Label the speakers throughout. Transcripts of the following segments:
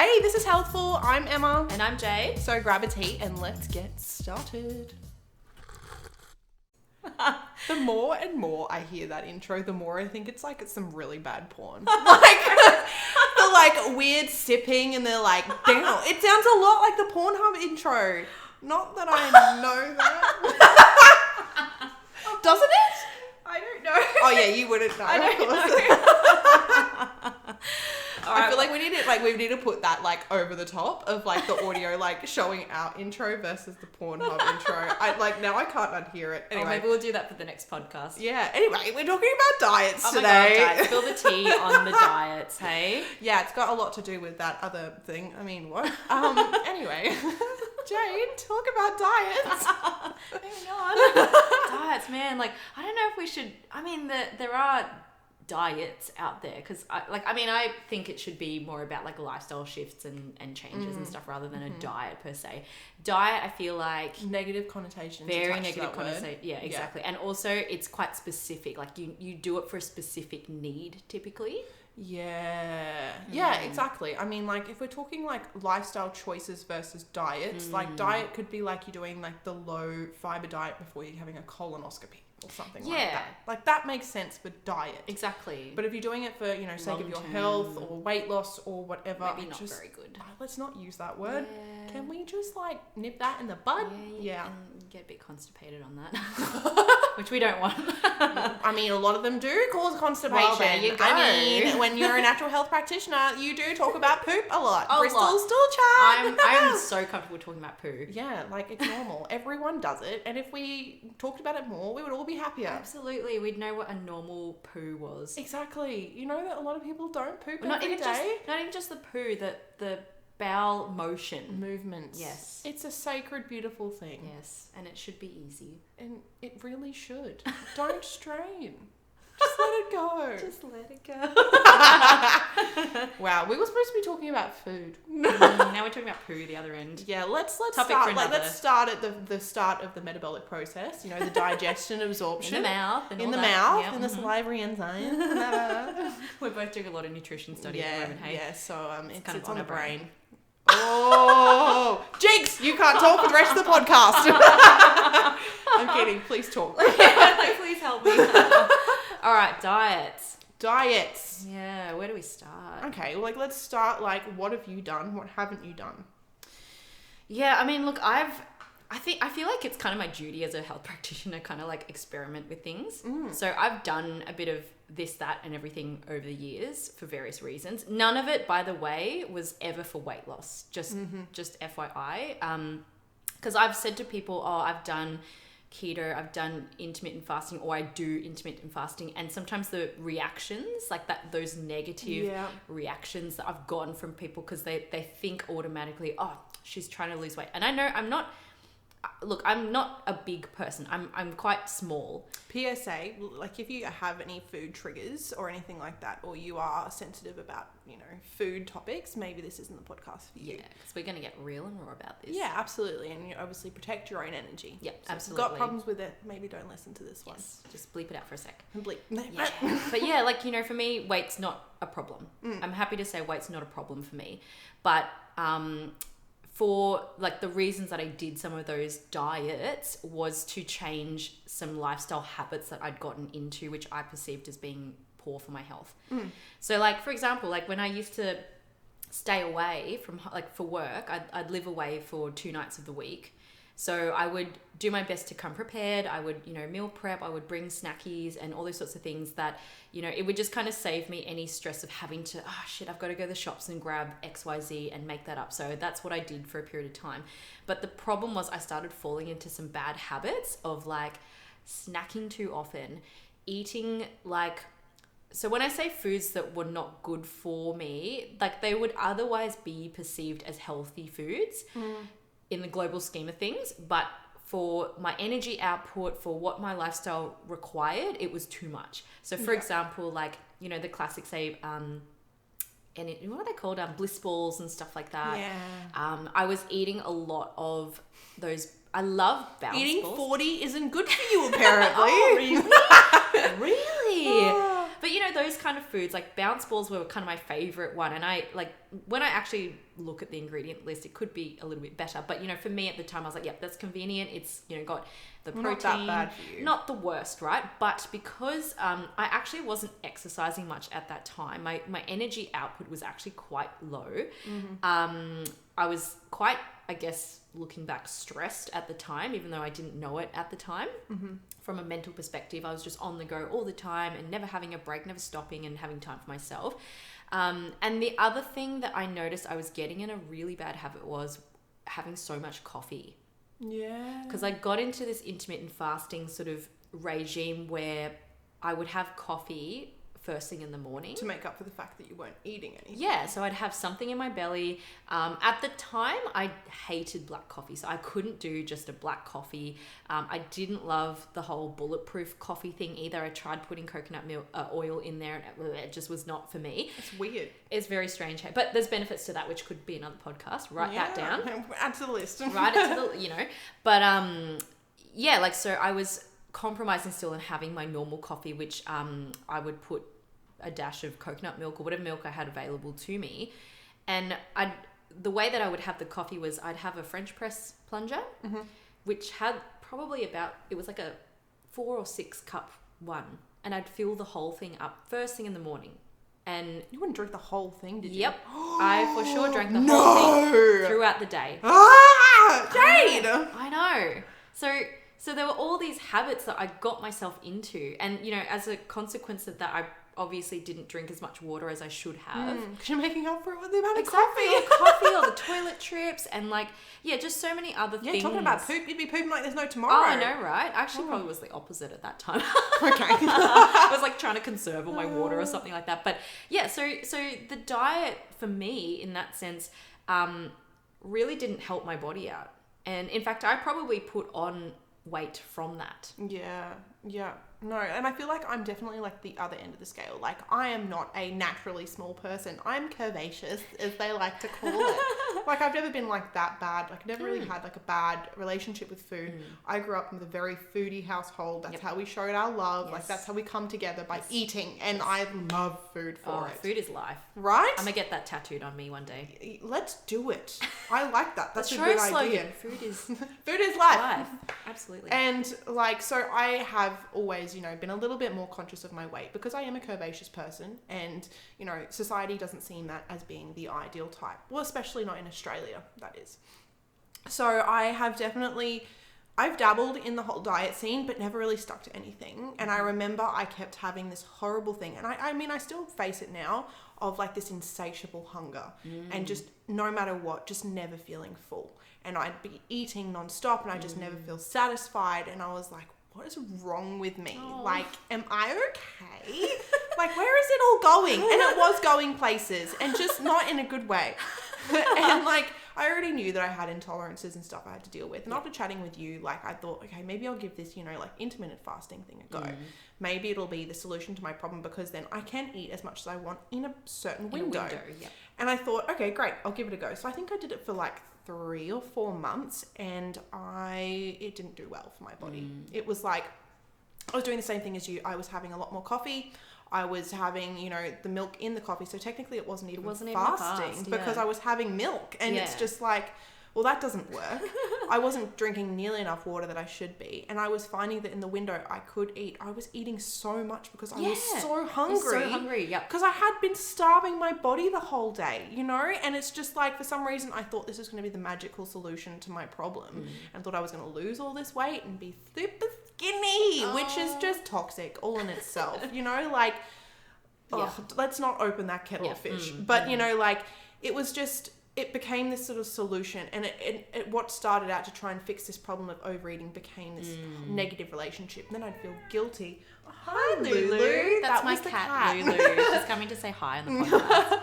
Speaker 1: Hey, this is Healthful. I'm Emma.
Speaker 2: And I'm Jade.
Speaker 1: So grab a tea and let's get started. The more and more I hear that intro, the more I think it's some really bad porn. The weird sipping and they're like, damn. It sounds a lot like the Pornhub intro. Not that I know that. Doesn't it?
Speaker 2: I don't know.
Speaker 1: Oh yeah, you wouldn't know.
Speaker 2: I don't know.
Speaker 1: I feel like we need to put that over the top of the audio showing our intro versus the Pornhub intro. Now I can't unhear it. Anyway,
Speaker 2: maybe we'll do that for the next podcast.
Speaker 1: Yeah. Anyway, we're talking about diets today.
Speaker 2: My God, diets. Spill the tea on the diets, hey?
Speaker 1: Yeah, it's got a lot to do with that other thing. I mean, what? Anyway, Jade, talk about diets.
Speaker 2: Moving on. Diets, man. I don't know if we should. I mean, there are diets out there because I think it should be more about lifestyle shifts and changes and stuff rather than a diet per se. Diet, I feel like
Speaker 1: negative connotations,
Speaker 2: very negative connotation. Yeah, exactly. And also it's quite specific. You do it for a specific need typically.
Speaker 1: Yeah, exactly. I mean, if we're talking lifestyle choices versus diets, diet could be you're doing the low fiber diet before you're having a colonoscopy or something like that. That makes sense for diet.
Speaker 2: Exactly.
Speaker 1: But if you're doing it for, sake of your health or weight loss or whatever,
Speaker 2: maybe not very good.
Speaker 1: Let's not use that word. Yeah. Can we just nip that in the bud? Yeah.
Speaker 2: And get a bit constipated on that, which we don't want.
Speaker 1: I mean, a lot of them do cause constipation.
Speaker 2: Well, there you go.
Speaker 1: I mean, when you're a natural health practitioner, you do talk about poop a lot. Bristol
Speaker 2: lot.
Speaker 1: Stool Chat.
Speaker 2: I'm so comfortable talking about poo.
Speaker 1: Yeah, it's normal. Everyone does it. And if we talked about it more, we would all be happier.
Speaker 2: Absolutely. We'd know what a normal poo was.
Speaker 1: Exactly. You know that a lot of people don't poop
Speaker 2: not
Speaker 1: every day.
Speaker 2: Not even just the poo, the bowel motion.
Speaker 1: Movements.
Speaker 2: Yes.
Speaker 1: It's a sacred, beautiful thing.
Speaker 2: Yes. And it should be easy.
Speaker 1: And it really should. Don't strain. Just let it go.
Speaker 2: Just let it go.
Speaker 1: Wow, we were supposed to be talking about food.
Speaker 2: Now we're talking about poo, the other end.
Speaker 1: Yeah, let's
Speaker 2: Topic
Speaker 1: start.
Speaker 2: for another.
Speaker 1: Let's start at the start of the metabolic process. The digestion, absorption,
Speaker 2: in the mouth, and
Speaker 1: in
Speaker 2: all
Speaker 1: the
Speaker 2: that.
Speaker 1: mouth,
Speaker 2: Yep.
Speaker 1: in the salivary enzymes.
Speaker 2: We're both doing a lot of nutrition studies at the moment. Hey,
Speaker 1: yeah. So it's
Speaker 2: kind of
Speaker 1: on the
Speaker 2: on the brain.
Speaker 1: Oh, Jinx! You can't talk for the rest of the podcast. I'm kidding. Please talk.
Speaker 2: Please help me. All right, diets.
Speaker 1: Diets.
Speaker 2: Yeah, where do we start?
Speaker 1: Okay, let's start. What have you done? What haven't you done?
Speaker 2: Yeah, I mean, look, I feel like it's kind of my duty as a health practitioner, kind of experiment with things. So I've done a bit of this, that, and everything over the years for various reasons. None of it, by the way, was ever for weight loss. Just FYI. Because I've said to people, I've done keto, I've done intermittent fasting, or I do intermittent fasting, and sometimes the reactions those negative reactions that I've gotten from people because they think automatically, she's trying to lose weight. And I know I'm not a big person. I'm quite small.
Speaker 1: PSA, if you have any food triggers or anything like that, or you are sensitive about, food topics, maybe this isn't the podcast for you.
Speaker 2: Yeah, because we're going to get real and raw about this.
Speaker 1: Yeah, absolutely. And you obviously protect your own energy.
Speaker 2: Yeah,
Speaker 1: so
Speaker 2: absolutely.
Speaker 1: If you've got problems with it, maybe don't listen to this one.
Speaker 2: Yes, just bleep it out for a sec.
Speaker 1: Bleep.
Speaker 2: Yeah. But yeah, for me, weight's not a problem. I'm happy to say weight's not a problem for me. But for the reasons that I did some of those diets was to change some lifestyle habits that I'd gotten into, which I perceived as being poor for my health. So for example, when I used to stay away from for work, I'd live away for 2 nights of the week. So I would do my best to come prepared. I would, meal prep. I would bring snackies and all those sorts of things that, it would just kind of save me any stress of having to, I've got to go to the shops and grab XYZ and make that up. So that's what I did for a period of time. But the problem was I started falling into some bad habits of snacking too often, eating so when I say foods that were not good for me, they would otherwise be perceived as healthy foods in the global scheme of things, but for my energy output, for what my lifestyle required, it was too much. So for example, the classic say, and what are they called? Bliss balls and stuff like that.
Speaker 1: Yeah.
Speaker 2: I was eating a lot of those. I love bounce
Speaker 1: Eating
Speaker 2: balls.
Speaker 1: 40 isn't good for you, apparently.
Speaker 2: Oh, really? Really?
Speaker 1: Oh.
Speaker 2: But But you know, those kind of foods, like bounce balls were kind of my favorite one. And I like, when I actually look at the ingredient list, it could be a little bit better. But you know, for me at the time, I was like, yep, that's convenient. It's, you know, got the protein.
Speaker 1: Not that bad for you.
Speaker 2: Not the worst, right? But because I actually wasn't exercising much at that time, my energy output was actually quite low. I was quite, I guess, looking back, stressed at the time, even though I didn't know it at the time. From a mental perspective, I was just on the go all the time and never having a break, never stopping and having time for myself. And the other thing that I noticed I was getting in a really bad habit was having so much coffee.
Speaker 1: Yeah.
Speaker 2: Because I got into this intermittent fasting sort of regime where I would have coffee first thing in the morning.
Speaker 1: To make up for the fact that you weren't eating anything.
Speaker 2: Yeah, so I'd have something in my belly. At the time, I hated black coffee, so I couldn't do just a black coffee. I didn't love the whole bulletproof coffee thing either. I tried putting coconut milk, oil in there, and it just was not for me.
Speaker 1: It's weird.
Speaker 2: It's very strange. But there's benefits to that, which could be another podcast. Write that down.
Speaker 1: Add to the list.
Speaker 2: Write it to the, you know. But yeah, like, so I was compromising still and having my normal coffee, which I would put a dash of coconut milk or whatever milk I had available to me. And the way that I would have the coffee was I'd have a French press plunger, which had probably it was like a 4 or 6 cup one. And I'd fill the whole thing up first thing in the morning. And
Speaker 1: you wouldn't drink the whole thing, did you?
Speaker 2: Yep. I for sure drank the whole thing throughout the day.
Speaker 1: Jade!
Speaker 2: I know. So there were all these habits that I got myself into. And, you know, as a consequence of that, I obviously didn't drink as much water as I should have.
Speaker 1: Because you're making up for it with the amount of
Speaker 2: Exactly,
Speaker 1: coffee.
Speaker 2: or coffee or the toilet trips and like, yeah, just so many other things.
Speaker 1: Yeah, talking about poop, you'd be pooping like there's no tomorrow.
Speaker 2: Oh, I know, right? Actually, probably was the opposite at that time.
Speaker 1: Okay.
Speaker 2: I was like trying to conserve all my water or something like that. But yeah, so the diet for me in that sense really didn't help my body out. And in fact, I probably put on weight from that.
Speaker 1: Yeah. No, and I feel like I'm definitely like the other end of the scale. Like, I am not a naturally small person. I'm curvaceous, as they like to call it. Like, I've never been like that bad. Like, I never really had like a bad relationship with food. I grew up with a very foodie household. That's how we showed our love.
Speaker 2: Yes.
Speaker 1: Like, that's how we come together, by eating. And I love food for it.
Speaker 2: Food is life.
Speaker 1: Right?
Speaker 2: I'm gonna get that tattooed on me one day.
Speaker 1: Let's do it. I like that. That's a
Speaker 2: show
Speaker 1: good
Speaker 2: slogan.
Speaker 1: idea.
Speaker 2: Food is
Speaker 1: Food is life.
Speaker 2: Absolutely.
Speaker 1: And like, so I have always, you know, been a little bit more conscious of my weight because I am a curvaceous person, and, you know, society doesn't seem that as being the ideal type. Well, especially not in Australia, that is. So I've dabbled in the whole diet scene, but never really stuck to anything. And I remember I kept having this horrible thing. And I mean, I still face it now, of like this insatiable hunger and just no matter what, just never feeling full. And I'd be eating nonstop and I just never feel satisfied. And I was like, what is wrong with me?
Speaker 2: Oh.
Speaker 1: Like, am I okay? Like, where is it all going? And it was going places, and just not in a good way. And like, I already knew that I had intolerances and stuff I had to deal with. And after chatting with you, like, I thought, okay, maybe I'll give this, you know, like, intermittent fasting thing a go. Maybe it'll be the solution to my problem, because then I can eat as much as I want in a certain window. And I thought, okay, great, I'll give it a go. So I think I did it for like 3 or 4 months, and it didn't do well for my body. It was like, I was doing the same thing as you. I was having a lot more coffee. I was having, you know, the milk in the coffee. So technically it wasn't even fasting because I was having milk. And it's just like, well, that doesn't work. I wasn't drinking nearly enough water that I should be. And I was finding that in the window I could eat. I was eating so much because I was so hungry. Because I had been starving my body the whole day, you know? And it's just like, for some reason, I thought this was going to be the magical solution to my problem. And thought I was going to lose all this weight and be super skinny, which is just toxic all in itself, you know? Like, let's not open that kettle of fish. But, you know, like, it was just... it became this sort of solution, and it what started out to try and fix this problem of overeating became this negative relationship. And then I'd feel guilty. Oh, hi, Lulu.
Speaker 2: That's my cat, Lulu. She's coming to say hi on the podcast.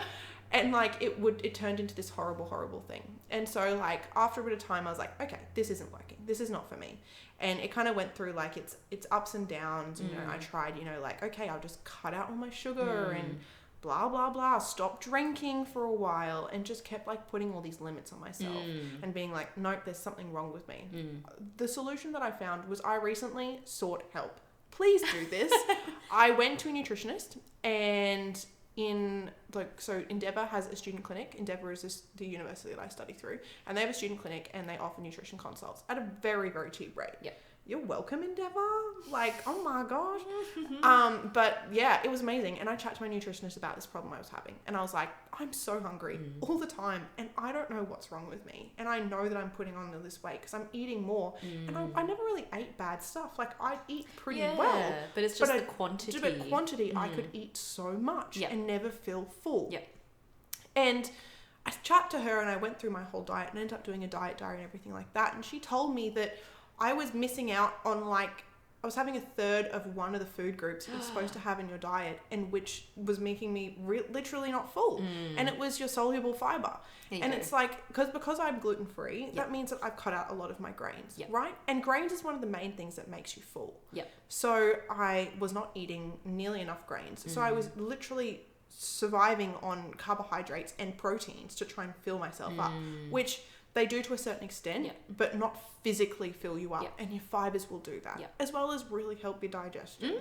Speaker 1: And like, it turned into this horrible thing. And so like, after a bit of time, I was like, okay, this isn't working. This is not for me. And it kind of went through like its ups and downs. You know, I tried, you know, like, okay, I'll just cut out all my sugar and blah, blah, blah, stop drinking for a while, and just kept like putting all these limits on myself and being like, nope, there's something wrong with me. The solution that I found was I recently sought help please do this. I went to a nutritionist, and so Endeavour has a student clinic. Endeavour is the university that I study through, and they have a student clinic, and they offer nutrition consults at a very, very cheap rate.
Speaker 2: Yep.
Speaker 1: You're welcome, Endeavour. Like, oh my gosh. But yeah, it was amazing. And I chatted to my nutritionist about this problem I was having. And I was like, I'm so hungry all the time. And I don't know what's wrong with me. And I know that I'm putting on all this weight because I'm eating more. And I never really ate bad stuff. Like, I eat pretty well.
Speaker 2: But it's just the quantity.
Speaker 1: But quantity, I could eat so much and never feel full.
Speaker 2: Yep.
Speaker 1: And I chatted to her, and I went through my whole diet and ended up doing a diet diary and everything like that. And she told me that I was missing out on, like, I was having a third of one of the food groups that you're supposed to have in your diet, and which was making me literally not full. And it was your soluble fiber. And it's like, because I'm gluten-free, that means that I've cut out a lot of my grains, right? And grains is one of the main things that makes you full. So I was not eating nearly enough grains. So I was literally surviving on carbohydrates and proteins to try and fill myself up, which they do to a certain extent, but not physically fill you up. And your fibers will do that, as well as really help your digestion.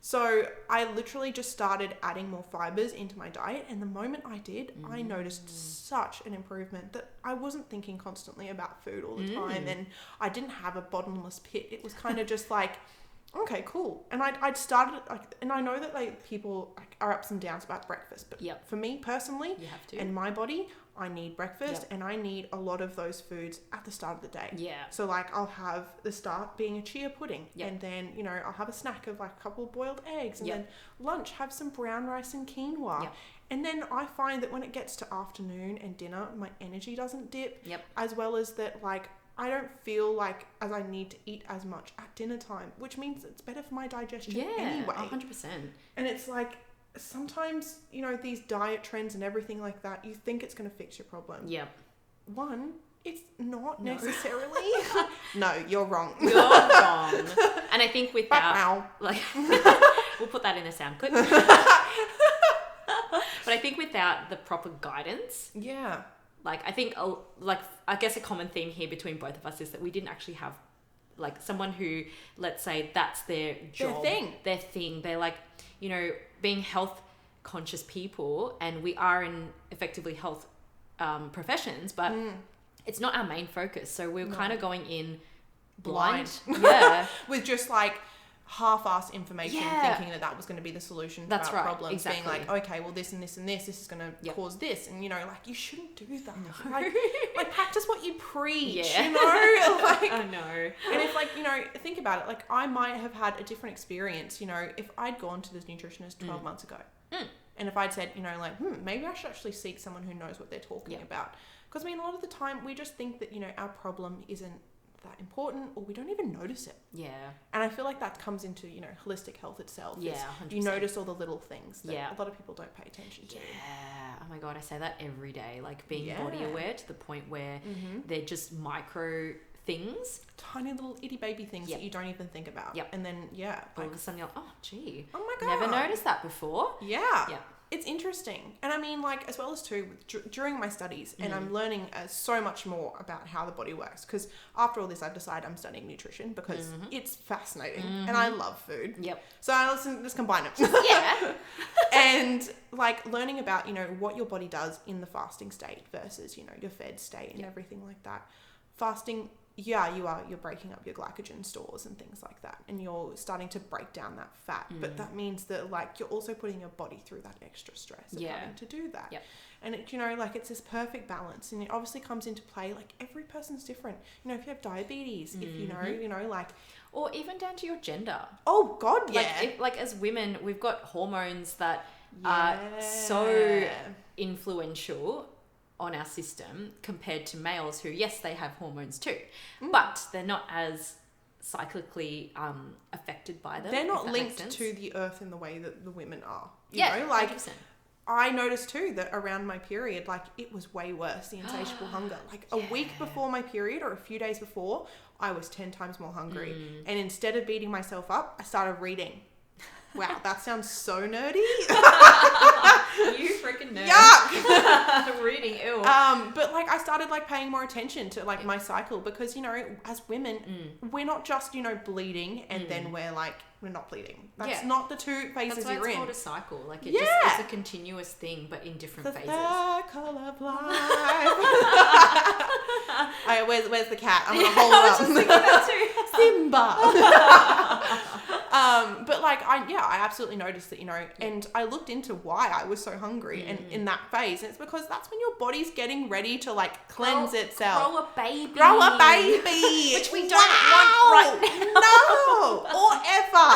Speaker 1: So I literally just started adding more fibers into my diet. And the moment I did, I noticed such an improvement that I wasn't thinking constantly about food all the time. And I didn't have a bottomless pit. It was kind of just like, okay, cool. And I'd started, like, and I know that, like, people are ups and downs about breakfast, but for me personally,
Speaker 2: you have to.
Speaker 1: And my body, I need breakfast, and I need a lot of those foods at the start of the day. So, like, I'll have the start being a chia pudding, and then, you know, I'll have a snack of, like, a couple of boiled eggs, and then lunch, have some brown rice and quinoa. And then I find that when it gets to afternoon and dinner, my energy doesn't dip, as well as that, like, I don't feel like as I need to eat as much at dinner time, which means it's better for my digestion anyway.
Speaker 2: 100%.
Speaker 1: And it's like, sometimes, you know, these diet trends and everything like that, you think it's going to fix your problem. One, it's not necessarily. No, you're wrong.
Speaker 2: You're wrong. And I think without, like, we'll put that in a sound clip. But I think without the proper guidance. Like, I think, like, I guess a common theme here between both of us is that we didn't actually have, like, someone who, let's say, that's their job. Their thing. They're, like, you know, being health conscious people, and we are in effectively health professions, but it's not our main focus. So we're kind of going in blind.
Speaker 1: With just, like, half-assed information, thinking that was going to be the solution to our problems. Being like, okay, well, this and this and this is going to cause this, and, you know, like, you shouldn't do that. Like practice what you preach, you know. Like,
Speaker 2: I know.
Speaker 1: And if, like, you know, think about it. Like, I might have had a different experience, you know, if I'd gone to this nutritionist 12 months ago, and if I'd said, you know, like, maybe I should actually seek someone who knows what they're talking about. Because, I mean, a lot of the time we just think that, you know, our problem isn't that important, or we don't even notice it. And I feel like that comes into, you know, holistic health itself.
Speaker 2: 100%.
Speaker 1: You notice all the little things that a lot of people don't pay attention to.
Speaker 2: Oh my god, I say that every day. Like, being body aware to the point where they're just micro things,
Speaker 1: tiny little itty baby things that you don't even think about. And then
Speaker 2: all of a sudden you're like, oh gee,
Speaker 1: oh my god,
Speaker 2: never noticed that before.
Speaker 1: It's interesting. And I mean, like, as well as too, during my studies, and I'm learning so much more about how the body works, because after all this, I've decided I'm studying nutrition because it's fascinating and I love food. So let's combine it. And, like, learning about, you know, what your body does in the fasting state versus, you know, your fed state and everything like that. Fasting, you're breaking up your glycogen stores and things like that, and you're starting to break down that fat, but that means that, like, you're also putting your body through that extra stress of having to do that. And it, you know, like, it's this perfect balance, and it obviously comes into play, like, every person's different. You know, if you have diabetes, if you know, like,
Speaker 2: or even down to your gender.
Speaker 1: Oh god,
Speaker 2: like as women, we've got hormones that are so influential on our system compared to males who, yes, they have hormones too, but they're not as cyclically affected by them.
Speaker 1: They're not linked to the earth in the way that the women are. You know, like,
Speaker 2: 100%.
Speaker 1: I noticed too that around my period, like, it was way worse, the insatiable hunger. Like, a week before my period or a few days before, I was 10 times more hungry. And instead of beating myself up, I started reading. Wow, that sounds so nerdy.
Speaker 2: You freaking nerd.
Speaker 1: Yuck!
Speaker 2: Reading, ew. sure.
Speaker 1: But like I started like paying more attention to like my cycle because, you know, as women, we're not just, you know, bleeding and then we're not bleeding. That's not the two phases
Speaker 2: you're in. That's why it's called a cycle. Like it just it's a continuous thing, but in different phases.
Speaker 1: The circle of life. Alright, where's the cat? I'm gonna hold it up. I was just thinking that too. Simba. But like I absolutely noticed that, you know, and I looked into why I was so hungry and in that phase, and it's because that's when your body's getting ready to like cleanse itself.
Speaker 2: Grow a baby.
Speaker 1: Which
Speaker 2: we don't want right now.
Speaker 1: No, or ever.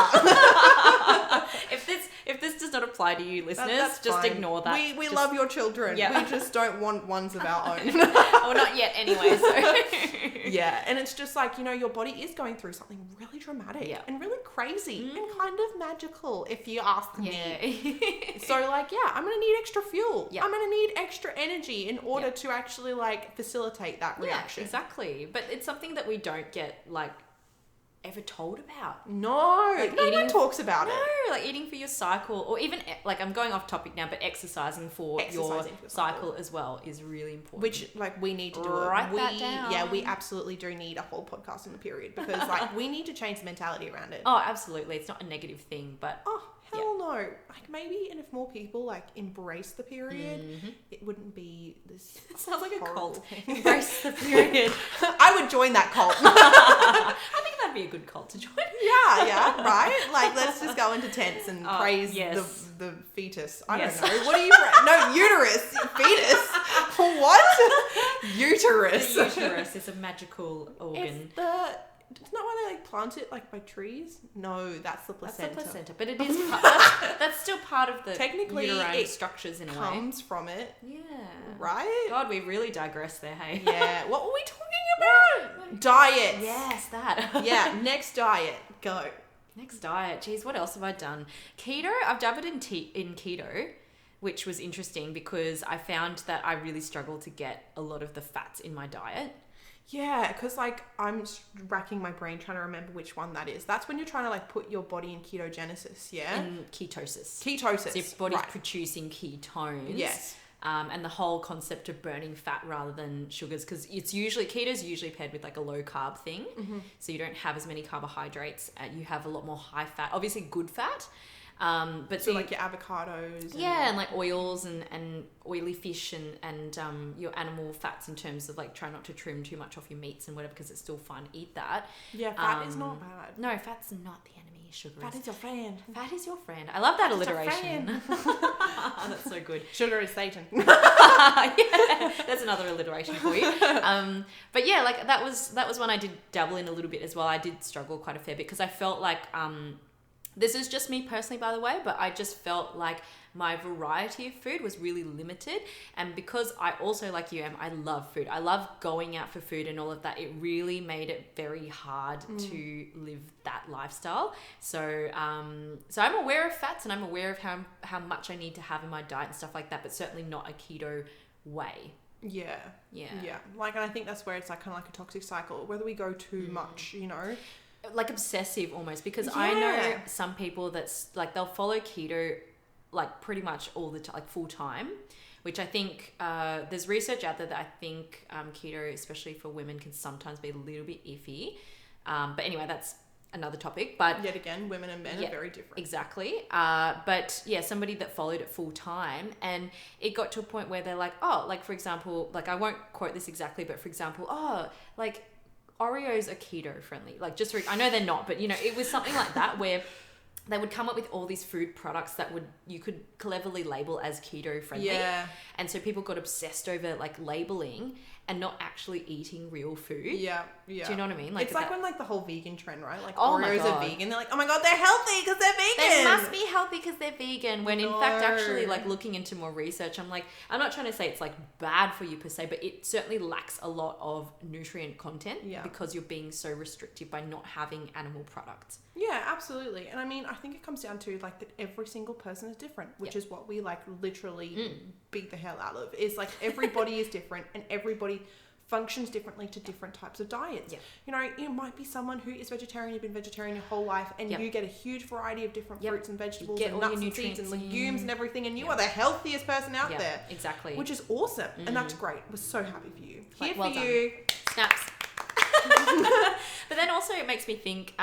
Speaker 2: If this does not apply to you listeners,
Speaker 1: that's
Speaker 2: just
Speaker 1: fine.
Speaker 2: ignore that.
Speaker 1: We love your children.
Speaker 2: Yeah.
Speaker 1: We just don't want ones of our own.
Speaker 2: Well, not yet anyway. So.
Speaker 1: Yeah, and it's just like, you know, your body is going through something really dramatic and really crazy and kind of magical, if you ask me. So like, I'm going to need extra fuel. I'm going to need extra energy in order to actually like facilitate that reaction.
Speaker 2: Yeah, exactly. But it's something that we don't get like ever told about.
Speaker 1: No, like no one talks about it.
Speaker 2: No, like eating for your cycle, or even like I'm going off topic now, but exercising for your cycle as well is really important.
Speaker 1: Which like we need to do
Speaker 2: Write that down.
Speaker 1: Yeah, we absolutely do need a whole podcast on the period because like we need to change the mentality around it.
Speaker 2: Oh, absolutely. It's not a negative thing, but
Speaker 1: hell no. Like maybe, and if more people like embrace the period, it wouldn't be this.
Speaker 2: It sounds like a cult.
Speaker 1: Thing.
Speaker 2: Embrace the period.
Speaker 1: I would join that cult.
Speaker 2: I think that'd be a good cult to join.
Speaker 1: Yeah, right? Like, let's just go into tents and praise the fetus. I don't know. What do you No, uterus. Fetus. What? Uterus.
Speaker 2: The uterus is a magical organ.
Speaker 1: Isn't that why they like plant it like by trees? No, that's the placenta.
Speaker 2: That's the placenta, but it is that's still part of the
Speaker 1: technically
Speaker 2: uterine structures in a way.
Speaker 1: Comes from it.
Speaker 2: Yeah.
Speaker 1: Right?
Speaker 2: God, we really digress there, hey.
Speaker 1: Yeah. What were we talking about? Diet.
Speaker 2: Yes, that.
Speaker 1: Yeah. Next diet. Go.
Speaker 2: Next diet. Jeez, what else have I done? Keto. I've dabbled in keto, which was interesting because I found that I really struggled to get a lot of the fats in my diet.
Speaker 1: Yeah, because like I'm racking my brain trying to remember which one that is. That's when you're trying to like put your body in ketogenesis, yeah?
Speaker 2: In ketosis.
Speaker 1: Ketosis.
Speaker 2: So your body's producing ketones.
Speaker 1: Yes.
Speaker 2: And the whole concept of burning fat rather than sugars, because it's keto's usually paired with like a low carb thing. So you don't have as many carbohydrates. You have a lot more high fat, obviously good fat. But
Speaker 1: so like your avocados
Speaker 2: and like oils and oily fish and your animal fats in terms of like try not to trim too much off your meats and whatever, because it's still fine to eat that.
Speaker 1: Fat is not bad.
Speaker 2: No, fat's not the enemy. Sugar
Speaker 1: fat is your friend.
Speaker 2: Fat is your friend. I love that alliteration. That's so good.
Speaker 1: Sugar is Satan.
Speaker 2: Yeah, that's another alliteration for you. But yeah, like that was one I did dabble in a little bit as well. I did struggle quite a fair bit because I felt like this is just me personally, by the way, but I just felt like my variety of food was really limited. And because I also, like you, I love food. I love going out for food and all of that. It really made it very hard to live that lifestyle. So I'm aware of fats and I'm aware of how much I need to have in my diet and stuff like that, but certainly not a keto way.
Speaker 1: Yeah. Like, and I think that's where it's like kind of like a toxic cycle, whether we go too much, you know.
Speaker 2: Like obsessive almost, because I know some people that's like they'll follow keto like pretty much all the time, like full time, which I think there's research out there that I think keto, especially for women, can sometimes be a little bit iffy. But anyway, that's another topic. But
Speaker 1: yet again, women and men are very different.
Speaker 2: Exactly. But yeah, somebody that followed it full time, and it got to a point where they're like, oh, like for example, like I won't quote this exactly, but for example, like Oreos are keto friendly. Like I know they're not, but you know, it was something like that where they would come up with all these food products that you could cleverly label as keto friendly.
Speaker 1: Yeah.
Speaker 2: And so people got obsessed over like labeling and not actually eating real food.
Speaker 1: Yeah.
Speaker 2: Do you know what I mean?
Speaker 1: Like, it's like when like the whole vegan trend, right? Like
Speaker 2: oh
Speaker 1: Oreos are vegan. They're like, oh my God, they're healthy because they're vegan.
Speaker 2: They must be healthy because they're vegan. When in fact, actually like looking into more research, I'm not trying to say it's like bad for you per se, but it certainly lacks a lot of nutrient content because you're being so restrictive by not having animal products.
Speaker 1: Yeah, absolutely. And I mean, I think it comes down to like that every single person is different, which is what we like literally beat the hell out of. Is like everybody is different and everybody functions differently to different types of diets.
Speaker 2: Yep.
Speaker 1: You know, it might be someone who is vegetarian, you've been vegetarian your whole life, and you get a huge variety of different fruits and vegetables and nuts and seeds and legumes and everything, and you are the healthiest person out there.
Speaker 2: Exactly.
Speaker 1: Which is awesome. And that's great. We're so happy for you. Here
Speaker 2: well
Speaker 1: for
Speaker 2: done.
Speaker 1: you.
Speaker 2: Snaps. But then also it makes me think,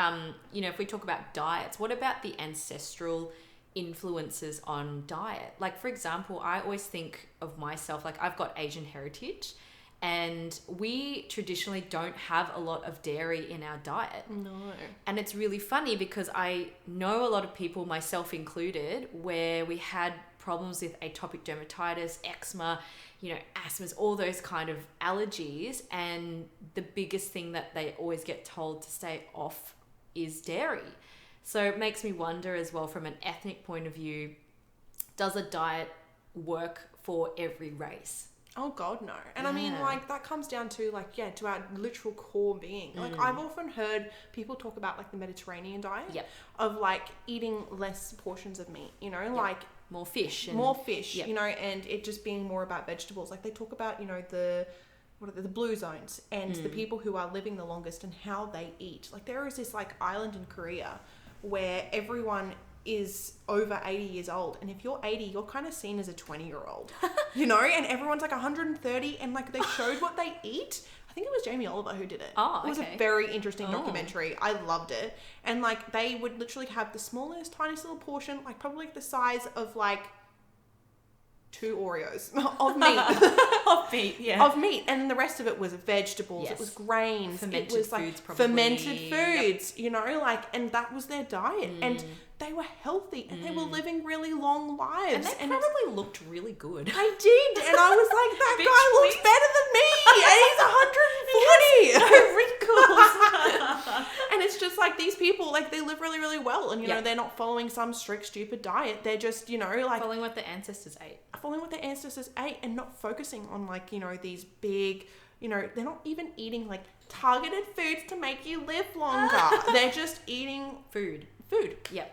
Speaker 2: you know, if we talk about diets, what about the ancestral influences on diet? Like, for example, I always think of myself, like I've got Asian heritage, and we traditionally don't have a lot of dairy in our diet.
Speaker 1: No.
Speaker 2: And it's really funny because I know a lot of people, myself included, where we had problems with atopic dermatitis, eczema, you know, asthmas, all those kind of allergies. And the biggest thing that they always get told to stay off is dairy. So it makes me wonder as well, from an ethnic point of view, does a diet work for every race?
Speaker 1: Oh God, no. And I mean, like, that comes down to like, to our literal core being. Like, I've often heard people talk about like the Mediterranean diet of like eating less portions of meat, you know, like
Speaker 2: more fish,
Speaker 1: you know, and it just being more about vegetables. Like they talk about, you know, the blue zones and the people who are living the longest and how they eat. Like there is this like island in Korea where everyone is over 80 years old, and if you're 80, you're kind of seen as a 20-year-old, you know, and everyone's like 130, and like they showed what they eat. I think it was Jamie Oliver who did it. It was a very interesting documentary. I loved it. And like they would literally have the smallest, tiniest little portion, like probably the size of like 2 Oreos of meat. Of meat. And the rest of it was vegetables. It was grains.
Speaker 2: Fermented
Speaker 1: it was like
Speaker 2: foods, probably.
Speaker 1: fermented foods, you know, like, and that was their diet. And they were healthy and they were living really long lives.
Speaker 2: And they probably looked really good.
Speaker 1: I did. And I was like, that guy looks better than me. And he's 140.
Speaker 2: No wrinkles.
Speaker 1: And it's just like these people, like they live really, really well. And, you know, they're not following some strict, stupid diet. They're just, you know, like
Speaker 2: following what their ancestors ate.
Speaker 1: And not focusing on like, you know, these big, you know, they're not even eating like targeted foods to make you live longer. They're just eating food.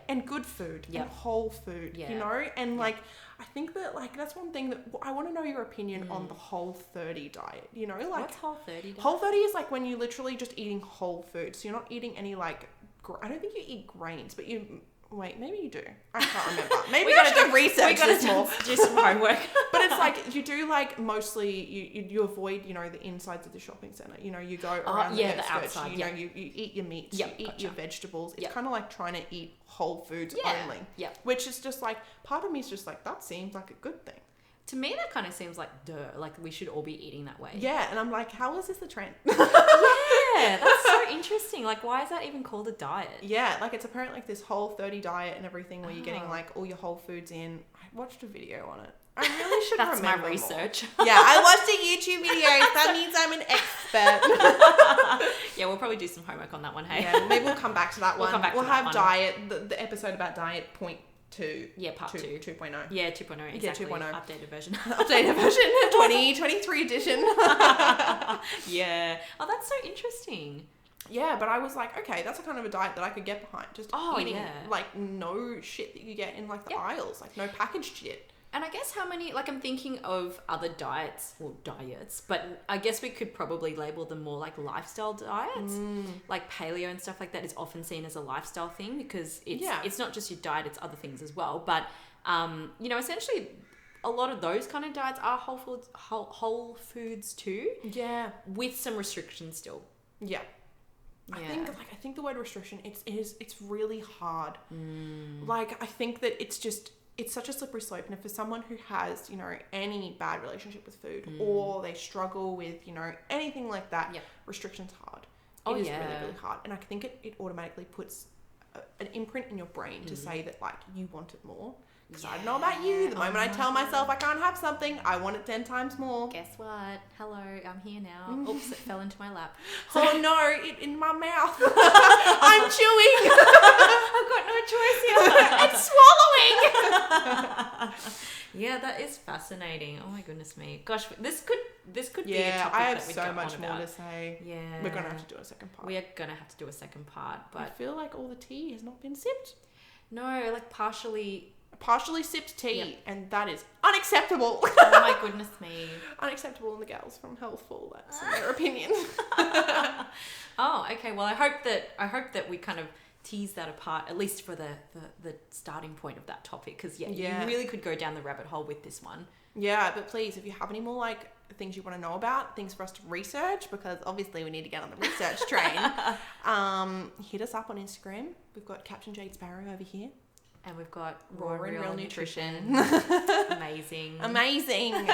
Speaker 1: And good food. And whole food. You know? And like, I think that like, that's one thing that I want to know your opinion on the Whole30 diet. You know, like.
Speaker 2: What's Whole30 diet?
Speaker 1: Whole30 is like when you literally just eating whole food. So you're not eating any like, I don't think you eat grains, but wait, maybe you do. I can't remember. Maybe we gotta do research. We gotta
Speaker 2: do some homework.
Speaker 1: But it's like you do like mostly you avoid, you know, the insides of the shopping center. You know, you go around the outside. You know, you eat your meats, you eat your vegetables. It's kind of like trying to eat whole foods only. Which is just like, part of me is just like, that seems like a good thing.
Speaker 2: To me, that kind of seems like like we should all be eating that way.
Speaker 1: Yeah, and I'm like, how is this the trend?
Speaker 2: Yeah, that's so interesting. Like, why is that even called a diet?
Speaker 1: Yeah, like it's apparently like this Whole30 diet and everything where you're getting like all your whole foods in. I watched a video on it. I really should remember
Speaker 2: That's my research.
Speaker 1: Yeah, I watched a YouTube video. That means I'm an expert.
Speaker 2: Yeah, we'll probably do some homework on that one, hey?
Speaker 1: Yeah, maybe we'll come back to that one. We'll have diet, the episode about diet point 2.
Speaker 2: Yeah, part 2.
Speaker 1: 2.0.
Speaker 2: Yeah, 2.0, exactly.
Speaker 1: Yeah, 2.0.
Speaker 2: Updated version.
Speaker 1: Updated version, 2023 edition.
Speaker 2: Yeah. Oh, that's so interesting.
Speaker 1: Yeah, but I was like, okay, that's a kind of a diet that I could get behind. Just eating like no shit that you get in like the aisles, like no packaged shit.
Speaker 2: And I guess how many, like I'm thinking of other diets, but I guess we could probably label them more like lifestyle diets. Like paleo and stuff like that is often seen as a lifestyle thing because it's not just your diet, it's other things as well. But, you know, essentially a lot of those kind of diets are whole foods too. Yeah. With some restrictions still. Yeah. I think the word restriction, it's really hard. Like, I think that it's such a slippery slope, and if for someone who has, you know, any bad relationship with food or they struggle with, you know, anything like that, restriction's hard. It is really, really hard. And I think it automatically puts an imprint in your brain to say that, like, you want it more. Because I don't know about you, the moment I tell myself I can't have something, I want it 10 times more. Guess what? Hello, I'm here now. Oops, it fell into my lap.
Speaker 1: So, oh no, in my mouth. I'm chewing.
Speaker 2: I've got no choice here.
Speaker 1: And swallowing.
Speaker 2: Yeah, that is fascinating. Oh my goodness me. Gosh, this could be a topic
Speaker 1: I have
Speaker 2: that we
Speaker 1: so
Speaker 2: go
Speaker 1: much
Speaker 2: on
Speaker 1: more
Speaker 2: about.
Speaker 1: to say.
Speaker 2: Yeah.
Speaker 1: We're going to have to do a second part.
Speaker 2: We are going to have to do a second part, but
Speaker 1: I feel like all the tea has not been sipped.
Speaker 2: No, like partially
Speaker 1: partially sipped tea, and that is unacceptable.
Speaker 2: Oh my goodness me.
Speaker 1: Unacceptable in the gals from Healthful. That's in their opinion.
Speaker 2: Oh, okay. Well, I hope that we kind of tease that apart, at least for the starting point of that topic, because you really could go down the rabbit hole with this one.
Speaker 1: Yeah, but please, if you have any more like things you want to know about, things for us to research, because obviously we need to get on the research train, hit us up on Instagram. We've got Captain Jade Sparrow over here.
Speaker 2: And we've got Raw and Real Nutrition. Amazing.
Speaker 1: Amazing. It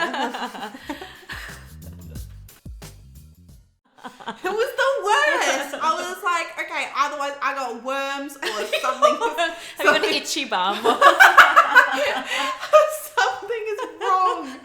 Speaker 1: was the worst. I was like, okay, otherwise I got worms or something.
Speaker 2: Have you got an itchy bum?
Speaker 1: Something is wrong.